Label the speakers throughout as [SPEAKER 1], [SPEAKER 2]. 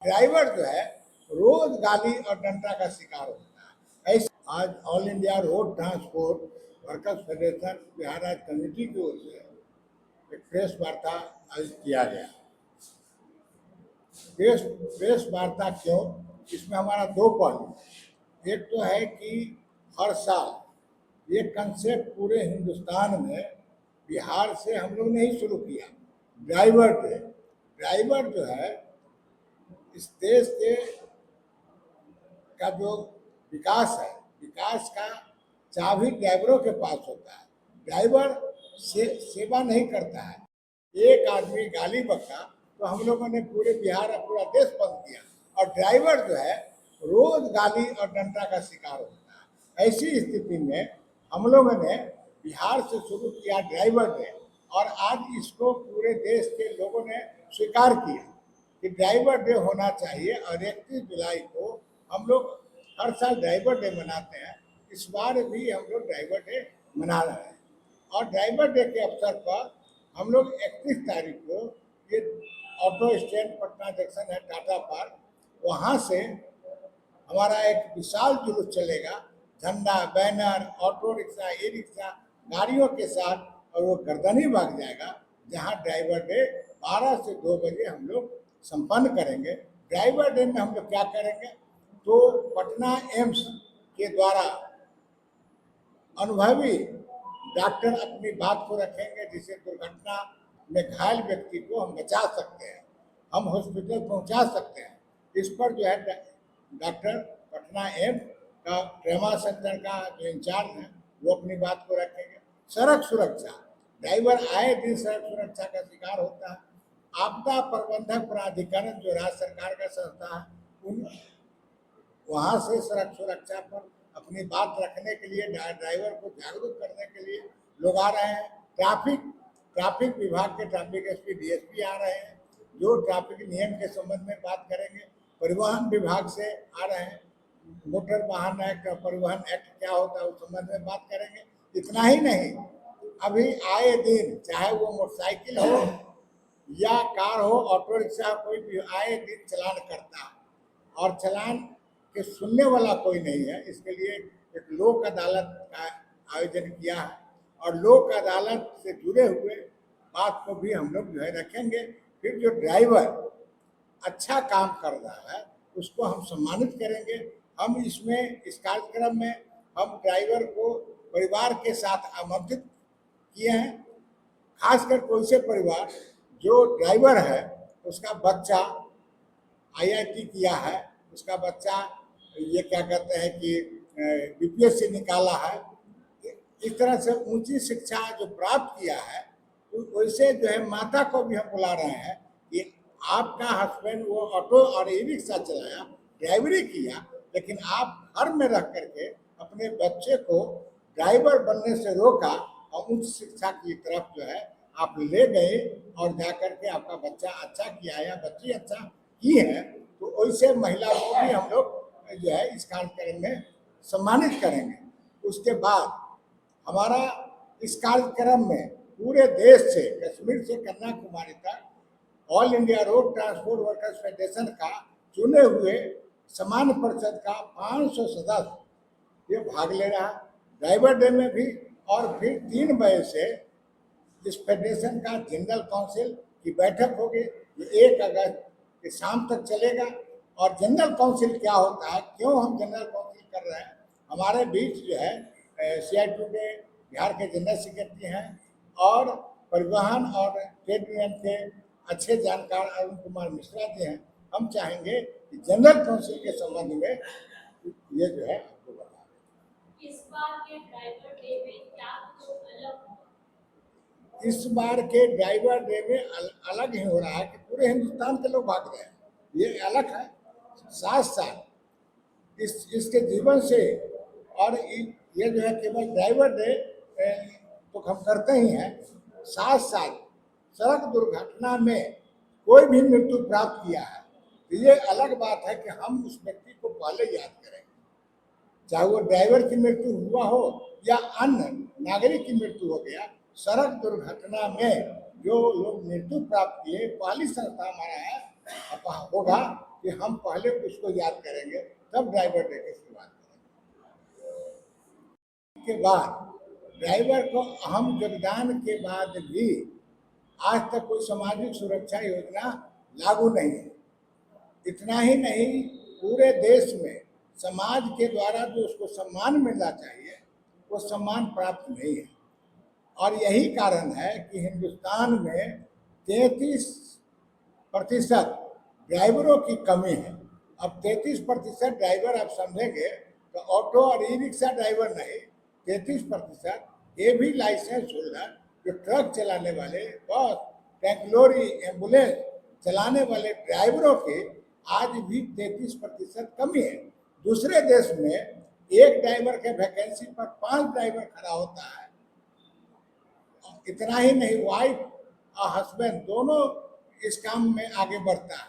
[SPEAKER 1] Driver जो है रोज गाली और डंडा का शिकार होता है। ऐसे आज all India road transport workers federation Bihar राज्य कमेटी की ओर से एक प्रेस वार्ता आयोजित किया गया। प्रेस वार्ता क्यों? इसमें हमारा दो पहलू। एक तो है कि हर साल ये कंसेप्ट पूरे हिंदुस्तान में बिहार से हम लोग ने ही शुरू किया। ड्राइवर डे, ड्राइवर जो है इस देश के का जो विकास है, विकास का चाबी ड्राइवरों के पास होता है। ड्राइवर सेवा नहीं करता है। एक आदमी गाली बका तो हम लोगों ने पूरे बिहार और पूरा देश बंद किया, और ड्राइवर जो है रोज गाली और डंडा का शिकार होता है। ऐसी स्थिति में हम लोगों ने बिहार से शुरू किया ड्राइवर डे, और आज इसको पूरे देश के लोगों ने स्वीकार किया कि ड्राइवर डे होना चाहिए। और 31 जुलाई को हम लोग हर साल ड्राइवर डे मनाते हैं। इस बार भी हम लोग ड्राइवर डे मना रहे हैं, और ड्राइवर डे के अवसर पर हम लोग 31 तारीख को ये ऑटो स्टैंड पटना जंक्शन है टाटा पार्क, वहाँ से हमारा एक विशाल जुलूस चलेगा। झंडा, banner, auto rickshaw, e rickshaw गाड़ियों के साथ, और वो गर्दनी भाग जाएगा, जहाँ ड्राइवर डे 12 से 2 बजे हम लोग संपन्न करेंगे। ड्राइवर डे में हम लोग क्या करेंगे, तो पटना एम्स के द्वारा अनुभवी डॉक्टर अपनी बात को रखेंगे, जिसे दुर्घटना में घायल व्यक्ति को हम बचा सकते हैं, हम हॉस्पिटल पहुंचा सकते हैं। इस पर जो है डॉक्टर पटना एम्स का ट्रमा सेंटर का जो इंचार्ज है वो अपनी बात को रखेंगे। सड़क सुरक्षा, ड्राइवर आए दिन सड़क सुरक्षा का शिकार होता है। आपदा प्रबंधक प्राधिकरण जो राज्य सरकार का संस्था है, उन वहाँ से सड़क सुरक्षा पर अपनी बात रखने के लिए, ड्राइवर को जागरूक करने के लिए लोग आ रहे हैं। ट्रैफिक विभाग के ट्रैफिक एसपी, डीएसपी आ रहे हैं, जो ट्रैफिक नियम के संबंध में बात करेंगे। परिवहन विभाग से आ रहे हैं, मोटर वाहन एक्ट और परिवहन एक्ट क्या होता है उस संबंध में बात करेंगे। इतना ही नहीं, अभी आए दिन चाहे वो मोटरसाइकिल हो या कार हो, ऑटो रिक्शा, कोई भी आए दिन चलान करता है, और चलान के सुनने वाला कोई नहीं है। इसके लिए एक लोक अदालत का आयोजन किया है, और लोक अदालत से जुड़े हुए बात को भी हम लोग जो है रखेंगे। फिर जो ड्राइवर अच्छा काम कर रहा है उसको हम सम्मानित करेंगे। हम इसमें इस कार्यक्रम में हम ड्राइवर को परिवार के साथ आमंत्रित किए हैं। खासकर कोई से परिवार जो ड्राइवर है उसका बच्चा आईआईटी किया है, उसका बच्चा ये क्या कहते हैं कि बीपीएससी निकाला है, इस तरह से ऊंची शिक्षा जो प्राप्त किया है, वैसे जो है माता को भी हम बुला रहे हैं कि आपका हस्बैंड वो ऑटो और ई रिक्शा चलाया, ड्राइवरी किया, लेकिन आप घर में रह करके अपने बच्चे को ड्राइवर बनने से रोका, और उच्च शिक्षा की तरफ जो है आप ले गए, और जाकर के आपका बच्चा अच्छा किया या बच्ची अच्छा की है, तो वैसे महिला को भी हम लोग जो है इस कार्यक्रम में सम्मानित करेंगे। उसके बाद हमारा इस कार्यक्रम में पूरे देश से, कश्मीर से कन्याकुमारी तक all India road transport workers federation का चुने हुए समान परिषद का 500 सदस्य ये भाग ले रहा है ड्राइवर डे में भी। और फिर 3 बजे से इस फेडरेशन का जनरल काउंसिल की बैठक होगी, जो 1 अगस्त के शाम तक चलेगा। और जनरल काउंसिल क्या होता है, क्यों हम जनरल काउंसिल कर रहे हैं, हमारे बीच जो है CITU के बिहार के जनरल सेक्रेटरी हैं, और परिवहन और ट्रेड यूनियन के अच्छे जानकार अरुण कुमार मिश्रा जी हैं। हम चाहेंगे कि जनरल काउंसिल के संबंध में ये जो है आपको बता दें।
[SPEAKER 2] इस बार के ड्राइवर डे में क्या कुछ अलग?
[SPEAKER 1] इस बार के ड्राइवर डे में अलग ही हो रहा है कि पूरे हिंदुस्तान के लोग भाग रहे हैं, ये अलग है। साथ साथ इसके जीवन से, और ये जो है केवल ड्राइवर डे तो हम करते ही हैं, साथ साथ सड़क दुर्घटना में कोई भी मृत्यु प्राप्त किया है तो ये अलग बात है कि हम उस व्यक्ति को पहले याद करेंगे, चाहे वो ड्राइवर की मृत्यु हुआ हो या अन्य नागरिक की मृत्यु हो गया। सड़क दुर्घटना में जो लोग मृत्यु प्राप्त किए, पहली संस्था हमारा है होगा कि हम पहले उसको याद करेंगे, तब ड्राइवर देखे की बात करेंगे। के बाद ड्राइवर को अहम योगदान के बाद भी आज तक कोई सामाजिक सुरक्षा योजना लागू नहीं है। इतना ही नहीं, पूरे देश में समाज के द्वारा जो उसको सम्मान मिलना चाहिए वो सम्मान प्राप्त नहीं है। और यही कारण है कि हिंदुस्तान में 33% ड्राइवरों की कमी है। अब 33% ड्राइवर आप समझेंगे तो ऑटो और ई रिक्शा ड्राइवर नहीं, 33% ये भी लाइसेंस होल्डर जो ट्रक चलाने वाले, बस, टैंक लॉरी, एम्बुलेंस चलाने वाले ड्राइवरों की आज भी 33% कमी है। दूसरे देश में एक ड्राइवर के वैकेंसी पर 5 ड्राइवर खड़ा होता है। इतना ही नहीं, वाइफ और हस्बैंड दोनों इस काम में आगे बढ़ता है।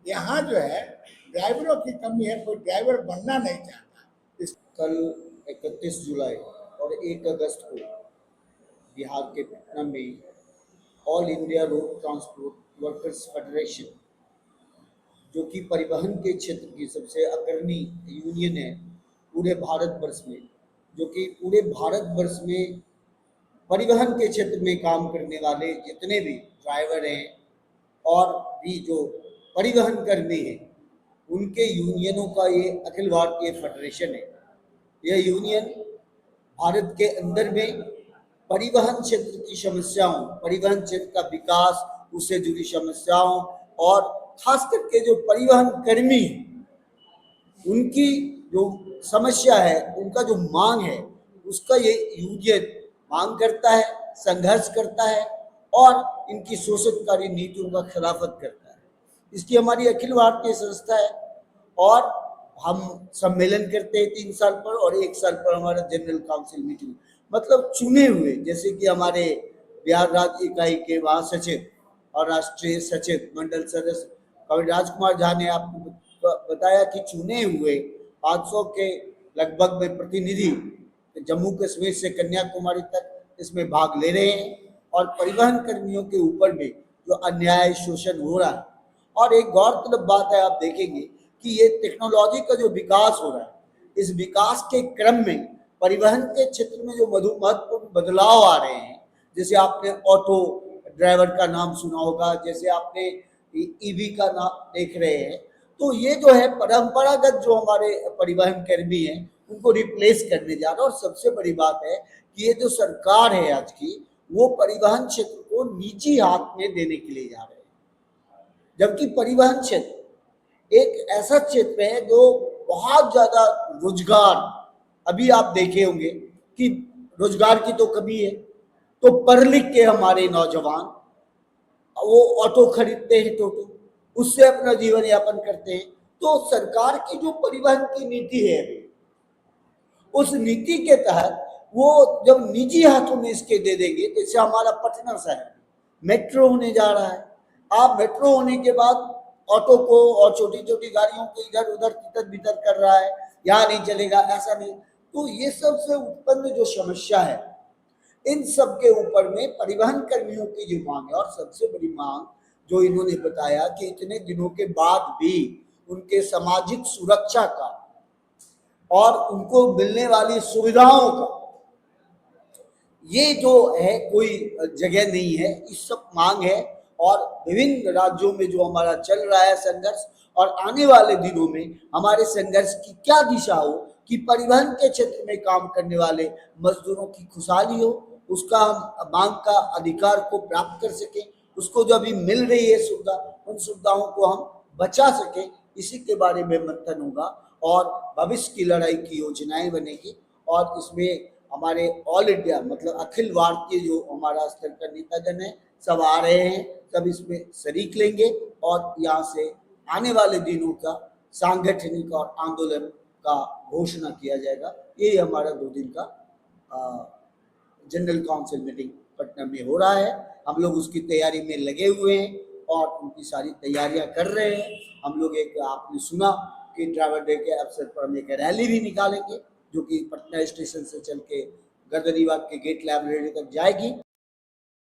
[SPEAKER 1] यहाँ जो है ड्राइवरों की कमी है, कोई ड्राइवर बनना नहीं चाहता। इस
[SPEAKER 3] कल 31 जुलाई और 1 अगस्त को बिहार के पटना में all India road transport workers federation, जो कि परिवहन के क्षेत्र की सबसे अग्रणी यूनियन है पूरे भारतवर्ष में, जो कि पूरे भारतवर्ष में परिवहन के क्षेत्र में काम करने वाले जितने भी ड्राइवर हैं और भी जो परिवहन कर्मी हैं, उनके यूनियनों का ये अखिल भारतीय फेडरेशन है। यह यूनियन भारत के अंदर में परिवहन क्षेत्र की समस्याओं, परिवहन क्षेत्र का विकास, उससे जुड़ी समस्याओं और खास करके जो परिवहन कर्मी हैं, उनकी जो समस्या है, उनका जो मांग है, उसका ये यूनियन मांग करता है, संघर्ष करता है और इनकी शोषणकारी नीतियों का खिलाफत करता है। इसकी हमारी अखिल भारतीय संस्था है और हम सम्मेलन करते हैं 3 साल पर, और 1 साल पर हमारा जनरल काउंसिल मीटिंग, मतलब चुने हुए, जैसे कि हमारे बिहार राज्य इकाई के महासचिव और राष्ट्रीय सचिव मंडल सदस्य कवि राजकुमार झा ने आपको बताया कि चुने हुए 500 के लगभग में प्रतिनिधि जम्मू कश्मीर से कन्याकुमारी तक इसमें भाग ले रहे हैं और परिवहन कर्मियों के ऊपर भी जो अन्याय, शोषण हो रहा है। और एक गौरतलब बात है, आप देखेंगे कि ये टेक्नोलॉजी का जो विकास हो रहा है, इस विकास के क्रम में परिवहन के क्षेत्र में जो महत्वपूर्ण बदलाव आ रहे हैं, जैसे आपने ऑटो ड्राइवर का नाम सुना होगा, जैसे आपने ईवी का नाम देख रहे हैं, तो ये जो है परंपरागत जो हमारे परिवहन कर्मी हैं उनको रिप्लेस करने जा रहा है। और सबसे बड़ी बात है कि ये जो सरकार है आज की, वो परिवहन क्षेत्र को निजी हाथ में देने के लिए जा रहे हैं, जबकि परिवहन क्षेत्र एक ऐसा क्षेत्र है जो बहुत ज्यादा रोजगार, अभी आप देखे होंगे कि रोजगार की तो कमी है, तो पढ़ लिख के हमारे नौजवान वो ऑटो खरीदते हैं, टोटो, उससे अपना जीवन यापन करते हैं। तो सरकार की जो परिवहन की नीति है, उस नीति के तहत वो जब निजी हाथों में इसके दे देंगे, जैसे हमारा पटना शहर मेट्रो होने जा रहा है। आप मेट्रो होने के बाद ऑटो को और छोटी छोटी गाड़ियों को इधर उधर तितर बितर कर रहा है, यहाँ नहीं चलेगा, ऐसा नहीं। तो ये सबसे उत्पन्न जो समस्या है, इन सब के ऊपर में परिवहन कर्मियों की जो मांग है, और सबसे बड़ी मांग जो इन्होंने बताया कि इतने दिनों के बाद भी उनके सामाजिक सुरक्षा का और उनको मिलने वाली सुविधाओं का ये जो है कोई जगह नहीं है, इस सब मांग है। और विभिन्न राज्यों में जो हमारा चल रहा है संघर्ष, और आने वाले दिनों में हमारे संघर्ष की क्या दिशा हो कि परिवहन के क्षेत्र में काम करने वाले मजदूरों की खुशहाली हो, उसका हम मांग का अधिकार को प्राप्त कर सकें, उसको जो अभी मिल रही है सुविधा, उन सुविधाओं को हम बचा सकें, इसी के बारे में मंथन होगा और भविष्य की लड़ाई की योजनाएं बनेगी। और इसमें हमारे ऑल इंडिया मतलब अखिल भारतीय जो हमारा स्तर का नेतागण है, सब आ रहे हैं, सब इसमें शरीक लेंगे और यहाँ से आने वाले दिनों का सांगठनिक और आंदोलन का घोषणा किया जाएगा। ये हमारा 2 दिन का जनरल काउंसिल मीटिंग पटना में हो रहा है। हम लोग उसकी तैयारी में लगे हुए हैं और उनकी सारी तैयारियां कर रहे हैं। हम लोग एक, आपने सुना कि ड्राइवर डे के अवसर पर हम एक रैली भी निकालेंगे, जो कि पटना स्टेशन से चल के गर्दनीबाग के गेट लाइब्रेरी तक जाएगी।